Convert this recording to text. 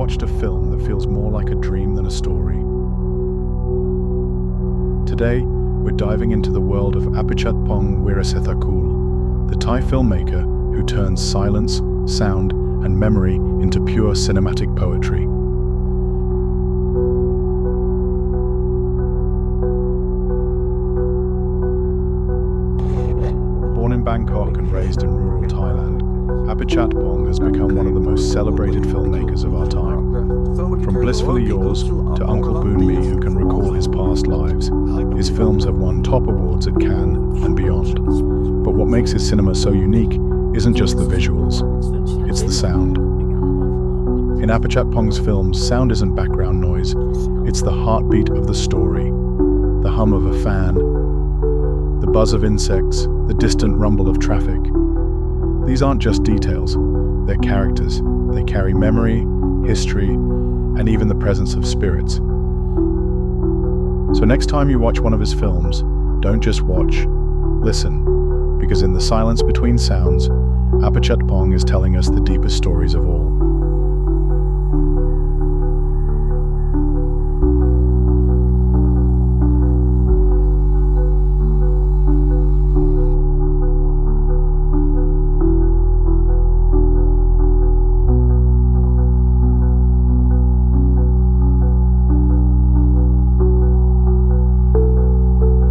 watched a film that feels more like a dream than a story? Today, we're diving into the world of Apichatpong Weerasethakul, the Thai filmmaker who turns silence, sound, and memory into pure cinematic poetry. Born in Bangkok and raised in rural Thailand, Apichatpong has become one of the most celebrated filmmakers of our time. From Blissfully Yours to Uncle Boon Me, who can recall his past lives, his films have won top awards at Cannes and beyond. But what makes his cinema so unique isn't just the visuals, it's the sound. In Apichatpong's films, sound isn't background noise, it's the heartbeat of the story, the hum of a fan, the buzz of insects, the distant rumble of traffic. These aren't just details, they're characters. They carry memory, history, and even the presence of spirits. So next time you watch one of his films, don't just watch, listen, because in the silence between sounds, Apichatpong is telling us the deepest stories of all.